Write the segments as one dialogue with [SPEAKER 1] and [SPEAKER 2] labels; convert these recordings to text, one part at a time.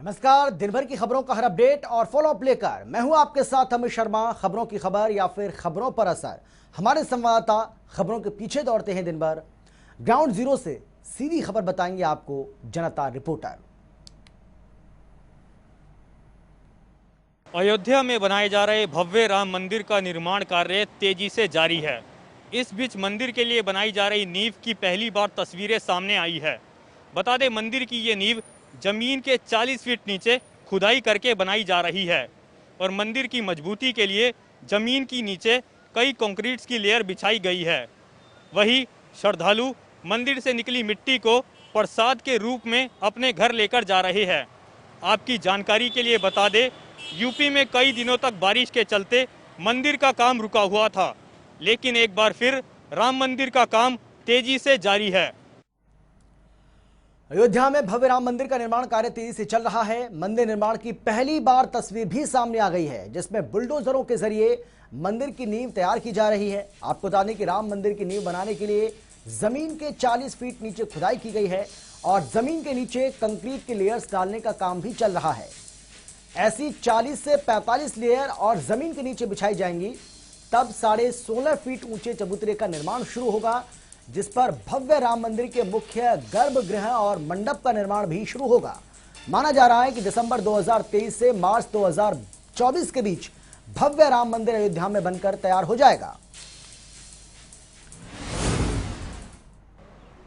[SPEAKER 1] नमस्कार। दिन भर की खबरों का हर अपडेट और फॉलो अप लेकर मैं हूं आपके साथ अमित शर्मा। खबरों की खबर या फिर खबरों पर असर, हमारे संवाददाता खबरों के पीछे दौड़ते हैं दिन भर। ग्राउंड जीरो से सीधी खबर बताएंगे आपको जनता रिपोर्टर।
[SPEAKER 2] अयोध्या में बनाए जा रहे भव्य राम मंदिर का निर्माण कार्य तेजी से जारी है। इस बीच मंदिर के लिए बनाई जा रही नींव की पहली बार तस्वीरें सामने आई है। बता दें, मंदिर की ये नींव जमीन के 40 फीट नीचे खुदाई करके बनाई जा रही है और मंदिर की मजबूती के लिए जमीन की नीचे कई कंक्रीट्स की लेयर बिछाई गई है। वहीं श्रद्धालु मंदिर से निकली मिट्टी को प्रसाद के रूप में अपने घर लेकर जा रहे हैं। आपकी जानकारी के लिए बता दें, यूपी में कई दिनों तक बारिश के चलते मंदिर का काम रुका हुआ था, लेकिन एक बार फिर राम मंदिर का काम तेजी से जारी है।
[SPEAKER 1] अयोध्या में भव्य राम मंदिर का निर्माण कार्य तेजी से चल रहा है। मंदिर निर्माण की पहली बार तस्वीर भी सामने आ गई है, जिसमें बुलडोजरों के जरिए मंदिर की नींव तैयार की जा रही है। आपको बता दें कि राम मंदिर की नींव बनाने के लिए जमीन के 40 फीट नीचे खुदाई की गई है और जमीन के नीचे कंक्रीट के लेयर्स डालने का काम भी चल रहा है। ऐसी 40 से 45 लेयर और जमीन के नीचे बिछाई जाएंगी, तब 16.5 फीट ऊंचे चबूतरे का निर्माण शुरू होगा, जिस पर भव्य राम मंदिर के मुख्य गर्भगृह और मंडप का निर्माण भी शुरू होगा। माना जा रहा है कि दिसंबर 2023 से मार्च 2024 के बीच भव्य राम मंदिर अयोध्या में बनकर तैयार हो जाएगा।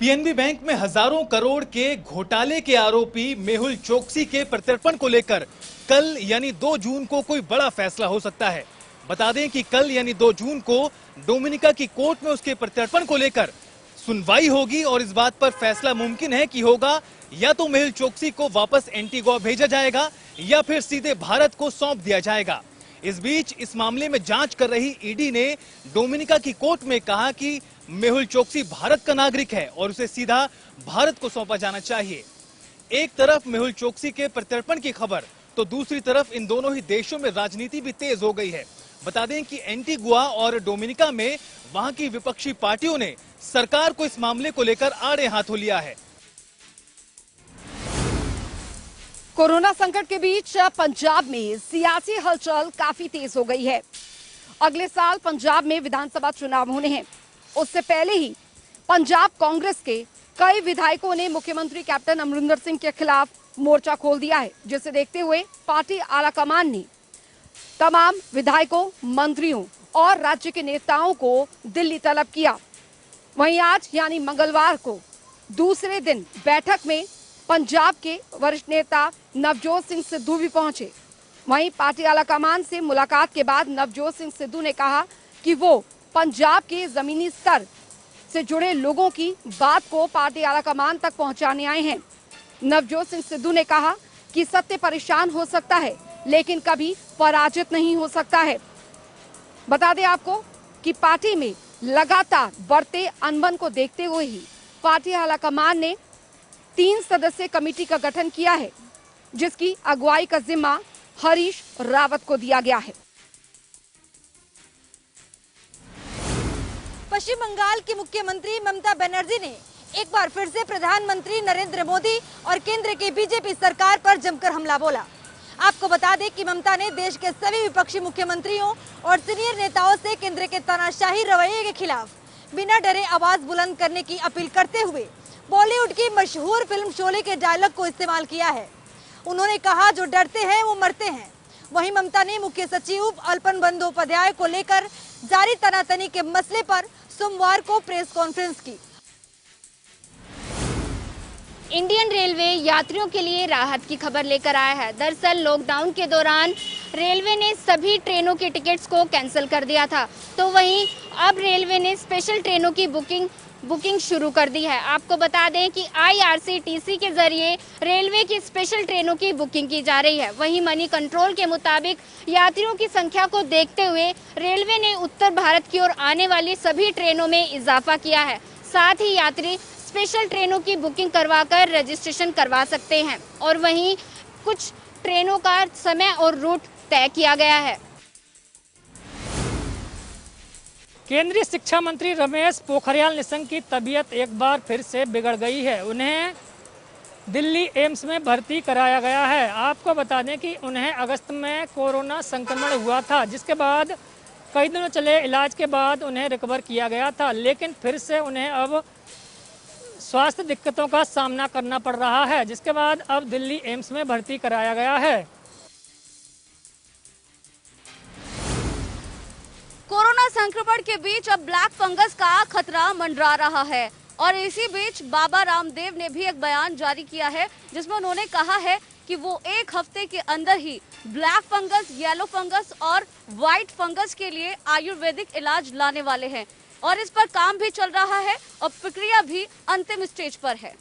[SPEAKER 3] पीएनबी बैंक में हजारों करोड़ के घोटाले के आरोपी मेहुल चोकसी के प्रत्यर्पण को लेकर कल यानी 2 जून को कोई बड़ा फैसला हो सकता है। बता दें कि कल यानी 2 जून को डोमिनिका की कोर्ट में उसके प्रत्यर्पण को लेकर सुनवाई होगी और इस बात पर फैसला मुमकिन है कि होगा या तो मेहुल चोकसी को वापस एंटीगुआ भेजा जाएगा या फिर सीधे भारत को सौंप दिया जाएगा। इस बीच इस मामले में जांच कर रही ईडी ने डोमिनिका की कोर्ट में कहा कि मेहुल चोकसी भारत का नागरिक है और उसे सीधा भारत को सौंपा जाना चाहिए। एक तरफ मेहुल चोकसी के प्रत्यर्पण की खबर, तो दूसरी तरफ इन दोनों ही देशों में राजनीति भी तेज हो गई है। बता दें कि एंटीगुआ और डोमिनिका में वहां की विपक्षी पार्टियों ने सरकार को इस मामले को लेकर आड़े हाथों लिया है।
[SPEAKER 4] कोरोना संकट के बीच पंजाब में सियासी हलचल काफी तेज हो गई है। अगले साल पंजाब में विधानसभा चुनाव होने हैं। उससे पहले ही पंजाब कांग्रेस के कई विधायकों ने मुख्यमंत्री कैप्टन अमरिंदर सिंह के खिलाफ मोर्चा खोल दिया है, जिसे देखते हुए पार्टी आलाकमान ने तमाम विधायकों, मंत्रियों और राज्य के नेताओं को दिल्ली तलब किया। वहीं आज यानी मंगलवार को दूसरे दिन बैठक में पंजाब के वरिष्ठ नेता नवजोत सिंह सिद्धू भी पहुंचे। वहीं पार्टी आलाकमान से मुलाकात के बाद नवजोत सिंह सिद्धू ने कहा कि वो पंजाब के जमीनी स्तर से जुड़े लोगों की बात को पार्टी आलाकमान तक पहुंचाने आए हैं। नवजोत सिंह सिद्धू ने कहा कि सत्य परेशान हो सकता है, लेकिन कभी पराजित नहीं हो सकता है। बता दें आपको कि पार्टी में लगातार बढ़ते अनबन को देखते हुए ही पार्टी आलाकमान ने 3 सदस्यीय कमेटी का गठन किया है, जिसकी अगुवाई का जिम्मा हरीश रावत को दिया गया है।
[SPEAKER 5] पश्चिम बंगाल की मुख्यमंत्री ममता बनर्जी ने एक बार फिर से प्रधानमंत्री नरेंद्र मोदी और केंद्र की बीजेपी सरकार पर जमकर हमला बोला। आपको बता दें कि ममता ने देश के सभी विपक्षी मुख्यमंत्रियों और सीनियर नेताओं से केंद्र के तानाशाही रवैये के खिलाफ बिना डरे आवाज बुलंद करने की अपील करते हुए बॉलीवुड की मशहूर फिल्म शोले के डायलॉग को इस्तेमाल किया है। उन्होंने कहा, जो डरते हैं वो मरते हैं। वहीं ममता ने मुख्य सचिव अल्पन बंदोपाध्याय को लेकर जारी तनातनी के मसले पर सोमवार को प्रेस कॉन्फ्रेंस की।
[SPEAKER 6] इंडियन रेलवे यात्रियों के लिए राहत की खबर लेकर आया है। दरअसल लॉकडाउन के दौरान रेलवे ने सभी ट्रेनों के टिकट्स को कैंसिल कर दिया था, तो वहीं अब रेलवे ने स्पेशल ट्रेनों की बुकिंग शुरू कर दी है। आपको बता दें कि IRCTC के जरिए रेलवे की स्पेशल ट्रेनों की बुकिंग की जा रही है। वहीं मनी कंट्रोल के मुताबिक यात्रियों की संख्या को देखते हुए रेलवे ने उत्तर भारत की ओर आने वाली सभी ट्रेनों में इजाफा किया है। साथ ही यात्री स्पेशल ट्रेनों की बुकिंग करवाकर रजिस्ट्रेशन करवा सकते हैं और वहीं कुछ ट्रेनों का समय और रूट तय किया गया है।
[SPEAKER 7] केंद्रीय शिक्षा मंत्री रमेश पोखरियाल निशंक की तबीयत एक बार फिर से बिगड़ गई है। उन्हें दिल्ली एम्स में भर्ती कराया गया है। आपको बता दें कि उन्हें अगस्त में कोरोना संक्रमण हुआ था, जिसके बाद कई दिनों चले इलाज के बाद उन्हें रिकवर किया गया था, लेकिन फिर से उन्हें अब स्वास्थ्य दिक्कतों का सामना करना पड़ रहा है, जिसके बाद अब दिल्ली एम्स में भर्ती कराया गया है।
[SPEAKER 4] कोरोना संक्रमण के बीच अब ब्लैक फंगस का खतरा मंडरा रहा है और इसी बीच बाबा रामदेव ने भी एक बयान जारी किया है, जिसमें उन्होंने कहा है कि वो एक हफ्ते के अंदर ही ब्लैक फंगस, येलो फंगस और व्हाइट फंगस के लिए आयुर्वेदिक इलाज लाने वाले हैं और इस पर काम भी चल रहा है और प्रक्रिया भी अंतिम स्टेज पर है।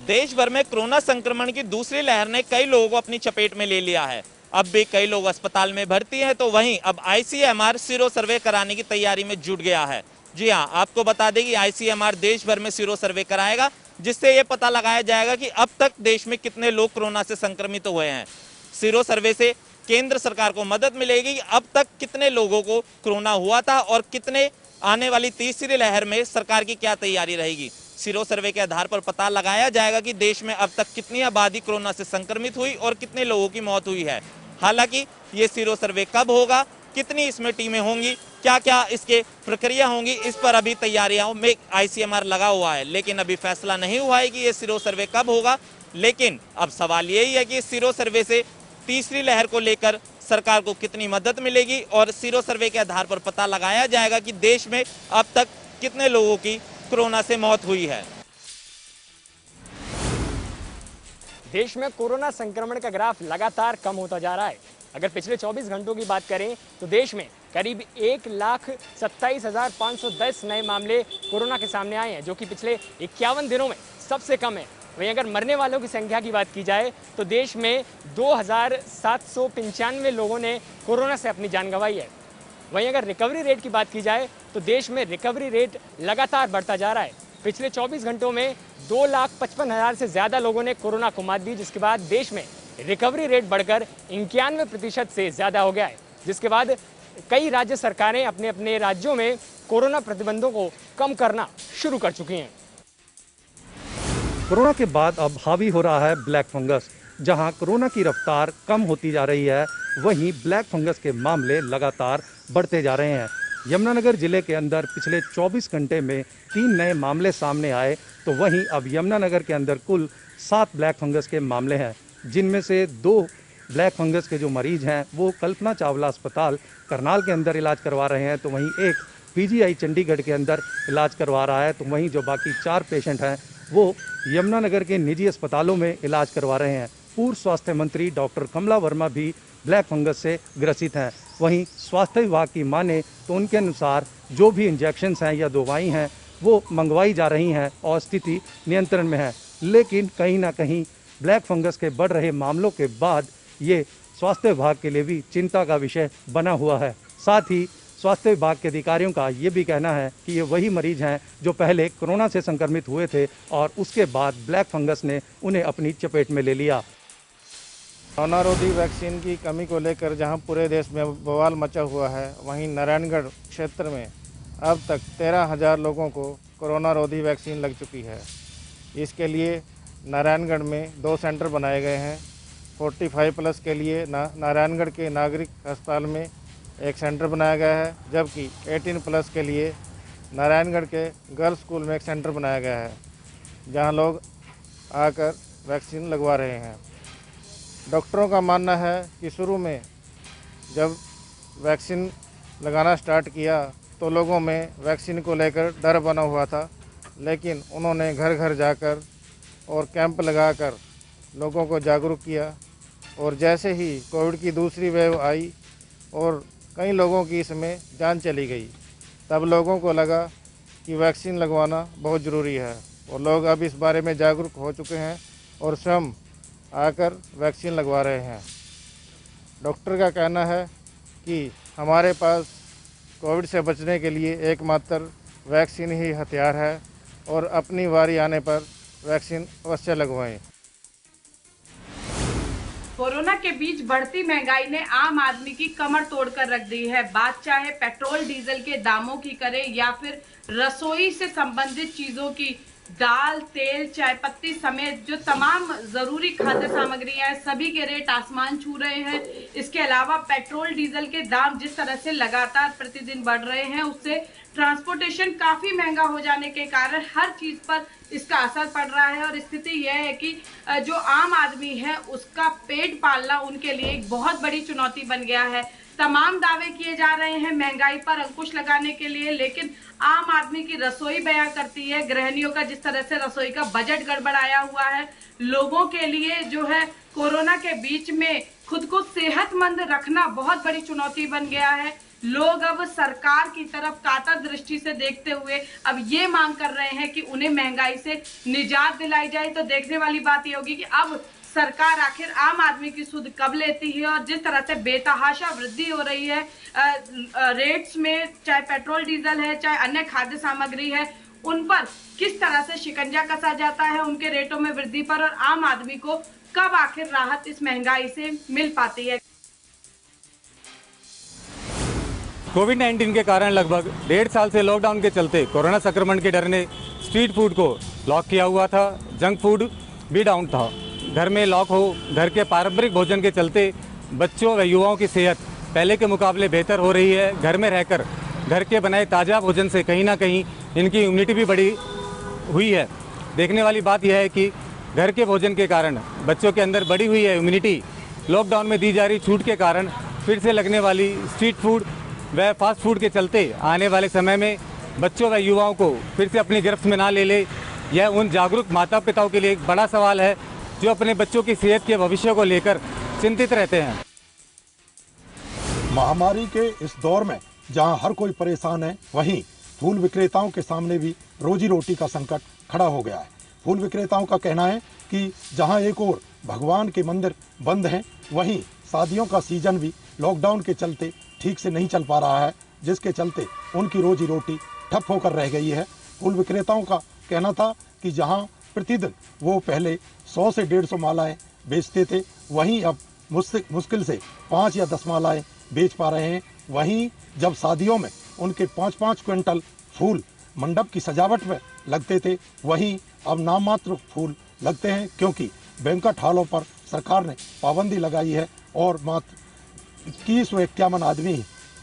[SPEAKER 8] देश भर में कोरोना संक्रमण की दूसरी लहर ने कई लोगों को अपनी चपेट में ले लिया है। अब भी कई लोग अस्पताल में भर्ती हैं, तो वहीं अब आईसीएमआर सीरो सर्वे कराने की तैयारी में जुट गया है। जी हां, आपको बता दें कि आईसीएमआर देश भर में सीरो सर्वे कराएगा, जिससे ये पता लगाया जाएगा कि अब तक देश में कितने लोग कोरोना से संक्रमित हुए हैं। सीरो सर्वे से केंद्र सरकार को मदद मिलेगी कि अब तक कितने लोगों को कोरोना हुआ था और कितने आने वाली तीसरी लहर में सरकार की क्या तैयारी रहेगी। सीरो सर्वे के आधार पर पता लगाया जाएगा कि देश में अब तक कितनी आबादी कोरोना से संक्रमित हुई और कितने लोगों की मौत हुई है। हालांकि ये सीरो सर्वे कब होगा, कितनी इसमें टीमें होंगी, क्या क्या इसके प्रक्रिया होंगी, इस पर अभी तैयारियों में आईसीएमआर लगा हुआ है, लेकिन अभी फैसला नहीं हुआ है कि ये सीरो सर्वे कब होगा। लेकिन अब सवाल यही है कि इस सीरो सर्वे से तीसरी लहर को लेकर सरकार को कितनी मदद मिलेगी और सीरो सर्वे के आधार पर पता लगाया जाएगा कि देश में अब तक कितने लोगों की कोरोना से मौत हुई है।
[SPEAKER 9] देश में कोरोना संक्रमण का ग्राफ लगातार कम होता जा रहा है। अगर पिछले 24 घंटों की बात करें तो देश में करीब 1,27,510 नए मामले कोरोना के सामने आए हैं, जो कि पिछले 51 दिनों में सबसे कम है। वहीं अगर मरने वालों की संख्या की बात की जाए तो देश में 2,795 लोगों ने कोरोना से अपनी जान गंवाई है। वहीं अगर रिकवरी रेट की बात की जाए तो देश में रिकवरी रेट लगातार बढ़ता जा रहा है। पिछले 24 घंटों में 2,55,000 से ज़्यादा लोगों ने कोरोना को मात दी, जिसके बाद देश में रिकवरी रेट बढ़कर 91% से ज़्यादा हो गया है। जिसके बाद कई राज्य सरकारें अपने अपने राज्यों में कोरोना प्रतिबंधों को कम करना शुरू कर चुकी हैं।
[SPEAKER 10] कोरोना के बाद अब हावी हो रहा है ब्लैक फंगस। जहां कोरोना की रफ्तार कम होती जा रही है, वहीं ब्लैक फंगस के मामले लगातार बढ़ते जा रहे हैं। यमुनानगर जिले के अंदर पिछले 24 घंटे में 3 नए मामले सामने आए, तो वहीं अब यमुनानगर के अंदर कुल 7 ब्लैक फंगस के मामले हैं, जिनमें से 2 ब्लैक फंगस के जो मरीज हैं वो कल्पना चावला अस्पताल करनाल के अंदर इलाज करवा रहे हैं, तो वहीं एक पीजीआई चंडीगढ़ के अंदर इलाज करवा रहा है, तो वहीं जो बाकी 4 पेशेंट हैं वो यमुनानगर के निजी अस्पतालों में इलाज करवा रहे हैं। पूर्व स्वास्थ्य मंत्री डॉक्टर कमला वर्मा भी ब्लैक फंगस से ग्रसित हैं। वहीं स्वास्थ्य विभाग की माने तो उनके अनुसार जो भी इंजेक्शन्स हैं या दवाई हैं वो मंगवाई जा रही हैं और स्थिति नियंत्रण में है। लेकिन कहीं ना कहीं ब्लैक फंगस के बढ़ रहे मामलों के बाद ये स्वास्थ्य विभाग के लिए भी चिंता का विषय बना हुआ है। साथ ही स्वास्थ्य विभाग के अधिकारियों का ये भी कहना है कि ये वही मरीज हैं जो पहले कोरोना से संक्रमित हुए थे और उसके बाद ब्लैक फंगस ने उन्हें अपनी चपेट में ले लिया।
[SPEAKER 11] कोरोना रोधी वैक्सीन की कमी को लेकर जहां पूरे देश में बवाल मचा हुआ है, वहीं नारायणगढ़ क्षेत्र में अब तक 13,000 लोगों को कोरोना रोधी वैक्सीन लग चुकी है। इसके लिए नारायणगढ़ में 2 सेंटर बनाए गए हैं। 45+ के लिए नारायणगढ़ के नागरिक अस्पताल में एक सेंटर बनाया गया है, जबकि 18+ के लिए नारायणगढ़ के गर्ल्स स्कूल में एक सेंटर बनाया गया है, जहां लोग आकर वैक्सीन लगवा रहे हैं। डॉक्टरों का मानना है कि शुरू में जब वैक्सीन लगाना स्टार्ट किया तो लोगों में वैक्सीन को लेकर डर बना हुआ था, लेकिन उन्होंने घर घर जाकर और कैंप लगाकर लोगों को जागरूक किया और जैसे ही कोविड की दूसरी वेव आई और कई लोगों की इसमें जान चली गई, तब लोगों को लगा कि वैक्सीन लगवाना बहुत ज़रूरी है और लोग अब इस बारे में जागरूक हो चुके हैं और स्वयं आकर वैक्सीन लगवा रहे हैं। डॉक्टर का कहना है कि हमारे पास कोविड से बचने के लिए एकमात्र वैक्सीन ही हथियार है और अपनी बारी आने पर वैक्सीन अवश्य लगवाएं।
[SPEAKER 12] कोरोना के बीच बढ़ती महंगाई ने आम आदमी की कमर तोड़कर रख दी है। बात चाहे पेट्रोल डीजल के दामों की करें या फिर रसोई से संबंधित चीजों की, दाल, तेल, चाय पत्ती समेत जो तमाम जरूरी खाद्य सामग्रियां हैं, सभी के रेट आसमान छू रहे हैं। इसके अलावा पेट्रोल डीजल के दाम जिस तरह से लगातार प्रतिदिन बढ़ रहे हैं, उससे ट्रांसपोर्टेशन काफी महंगा हो जाने के कारण हर चीज पर इसका असर पड़ रहा है। और स्थिति यह है कि जो आम आदमी है उसका पेट पालना उनके लिए एक बहुत बड़ी चुनौती बन गया है। तमाम दावे किए जा रहे हैं महंगाई पर अंकुश लगाने के लिए, लेकिन आम आदमी की रसोई बयां करती है। गृहिणियों का जिस तरह से रसोई का बजट गड़बड़ाया हुआ है, लोगों के लिए जो है कोरोना के बीच में खुद को सेहतमंद रखना बहुत बड़ी चुनौती बन गया है। लोग अब सरकार की तरफ कातर दृष्टि से देखते हुए अब ये मांग कर रहे हैं कि उन्हें महंगाई से निजात दिलाई जाए। तो देखने वाली बात ये होगी कि अब सरकार आखिर आम आदमी की सुध कब लेती है। और जिस तरह से बेतहाशा वृद्धि हो रही है रेट्स में, चाहे पेट्रोल डीजल है चाहे अन्य खाद्य सामग्री है, उन पर किस तरह से शिकंजा कसा जाता है उनके रेटों में वृद्धि पर, और आम आदमी को कब आखिर राहत इस महंगाई से मिल पाती है।
[SPEAKER 13] कोविड-19 के कारण लगभग 1.5 साल से लॉकडाउन के चलते कोरोना संक्रमण के डर ने स्ट्रीट फूड को लॉक किया हुआ था। जंक फूड भी डाउन था। घर में लॉक हो, घर के पारंपरिक भोजन के चलते बच्चों व युवाओं की सेहत पहले के मुकाबले बेहतर हो रही है। घर में रहकर घर के बनाए ताज़ा भोजन से कहीं ना कहीं इनकी इम्यूनिटी भी बढ़ी हुई है। देखने वाली बात यह है कि घर के भोजन के कारण बच्चों के अंदर बढ़ी हुई है इम्यूनिटी। लॉकडाउन में दी जा रही छूट के कारण फिर से लगने वाली स्ट्रीट फूड व फास्ट फूड के चलते आने वाले समय में बच्चों व युवाओं को फिर से अपनी गिरफ्त में ना ले ले, यह उन जागरूक माता पिताओं के लिए एक बड़ा सवाल है जो अपने बच्चों की सेहत के भविष्य को लेकर चिंतित रहते हैं।
[SPEAKER 14] महामारी के इस दौर में जहां हर कोई परेशान है, वहीं फूल विक्रेताओं के सामने भी रोजी रोटी का संकट खड़ा हो गया है। फूल विक्रेताओं का कहना है कि जहां एक ओर भगवान के मंदिर बंद हैं, वहीं शादियों का सीजन भी लॉकडाउन के चलते ठीक से नहीं चल पा रहा है, जिसके चलते उनकी रोजी रोटी ठप होकर रह गई है। फूल विक्रेताओं का कहना था कि जहां प्रतिदिन वो पहले 100 से 150 मालाएं बेचते थे, वहीं अब मुश्किल से 5 या 10 मालाएं बेच पा रहे हैं। वहीं जब शादियों में उनके 5-5 क्विंटल फूल मंडप की सजावट में लगते थे, वहीं अब नाम मात्र फूल लगते हैं, क्योंकि बैंक्वेट हॉलों पर सरकार ने पाबंदी लगाई है और मात्र 2151 आदमी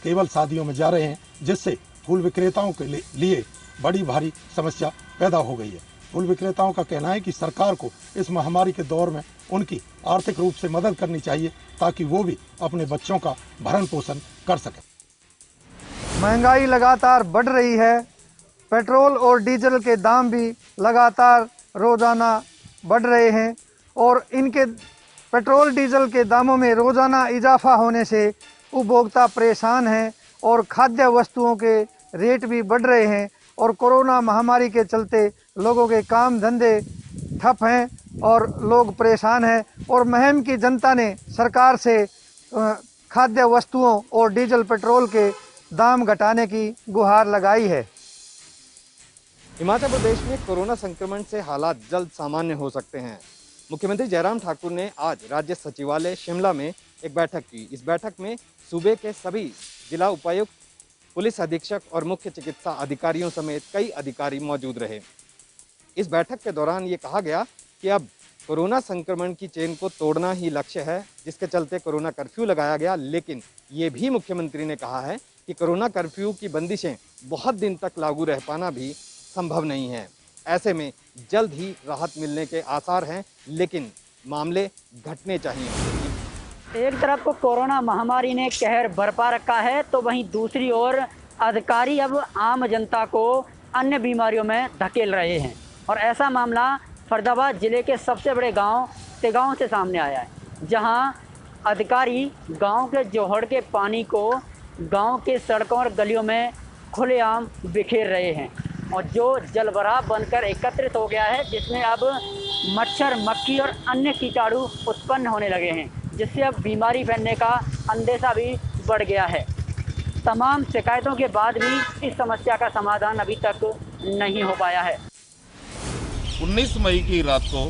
[SPEAKER 14] केवल शादियों में जा रहे हैं, जिससे फूल विक्रेताओं के लिए बड़ी भारी समस्या पैदा हो गई है। फूल विक्रेताओं का कहना है कि सरकार को इस महामारी के दौर में उनकी आर्थिक रूप से मदद करनी चाहिए, ताकि वो भी अपने बच्चों का भरण पोषण कर सकें।
[SPEAKER 15] महंगाई लगातार बढ़ रही है। पेट्रोल और डीजल के दाम भी लगातार रोज़ाना बढ़ रहे हैं और इनके पेट्रोल डीजल के दामों में रोज़ाना इजाफा होने से उपभोक्ता परेशान हैं और खाद्य वस्तुओं के रेट भी बढ़ रहे हैं और कोरोना महामारी के चलते लोगों के काम धंधे ठप हैं और लोग परेशान हैं और महम की जनता ने सरकार से खाद्य वस्तुओं और डीजल पेट्रोल के दाम घटाने की गुहार लगाई है।
[SPEAKER 16] हिमाचल प्रदेश में कोरोना संक्रमण से हालात जल्द सामान्य हो सकते हैं। मुख्यमंत्री जयराम ठाकुर ने आज राज्य सचिवालय शिमला में एक बैठक की। इस बैठक में सूबे के सभी जिला उपायुक्त, पुलिस अधीक्षक और मुख्य चिकित्सा अधिकारियों समेत कई अधिकारी मौजूद रहे। इस बैठक के दौरान ये कहा गया कि अब कोरोना संक्रमण की चेन को तोड़ना ही लक्ष्य है, जिसके चलते कोरोना कर्फ्यू लगाया गया। लेकिन ये भी मुख्यमंत्री ने कहा है कि कोरोना कर्फ्यू की बंदिशें बहुत दिन तक लागू रह पाना भी संभव नहीं है। ऐसे में जल्द ही राहत मिलने के आसार हैं, लेकिन मामले घटने चाहिए।
[SPEAKER 17] एक तरफ को कोरोना महामारी ने कहर बरपा रखा है, तो वहीं दूसरी ओर अधिकारी अब आम जनता को अन्य बीमारियों में धकेल रहे हैं। और ऐसा मामला फरीदाबाद जिले के सबसे बड़े गांव तेगांव से सामने आया है, जहां अधिकारी गांव के जोहड़ के पानी को गांव के सड़कों और गलियों में खुलेआम बिखेर रहे हैं और जो जलभराव बनकर एकत्रित हो गया है, जिसमें अब मच्छर, मक्खी और अन्य कीटाणु उत्पन्न होने लगे हैं, जिससे अब बीमारी फैलने का अंदेशा भी बढ़ गया है। तमाम शिकायतों के बाद भी इस समस्या का समाधान अभी तक नहीं हो पाया है।
[SPEAKER 18] 19 मई की रात को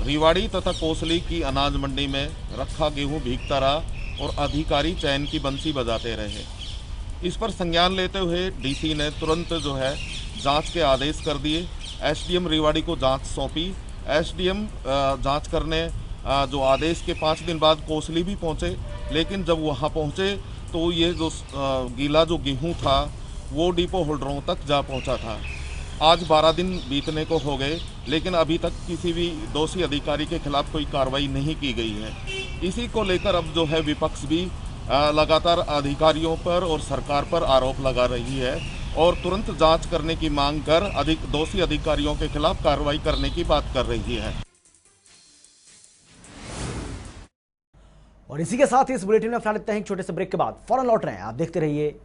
[SPEAKER 18] रेवाड़ी तथा कोसली की अनाज मंडी में रखा गेहूं भीगता रहा और अधिकारी चैन की बंसी बजाते रहे। इस पर संज्ञान लेते हुए डीसी ने तुरंत जो है जांच के आदेश कर दिए। एसडीएम रेवाड़ी को जांच सौंपी। एसडीएम जांच करने जो आदेश के 5 दिन बाद कोसली भी पहुंचे, लेकिन जब वहां पहुंचे तो ये जो गीला जो गेहूं था वो डिपो होल्डरों तक जा पहुंचा था। आज 12 दिन बीतने को हो गए, लेकिन अभी तक किसी भी दोषी अधिकारी के खिलाफ कोई कार्रवाई नहीं की गई है। इसी को लेकर अब जो है विपक्ष भी लगातार अधिकारियों पर और सरकार पर आरोप लगा रही है और तुरंत जांच करने की मांग कर दोषी अधिकारियों के खिलाफ कार्रवाई करने की बात कर रही है।
[SPEAKER 1] और इसी के साथ इस बुलेटिन में फिलहाल इतना ही। छोटे से ब्रेक के बाद फौरन लौट रहे हैं, आप देखते रहिए।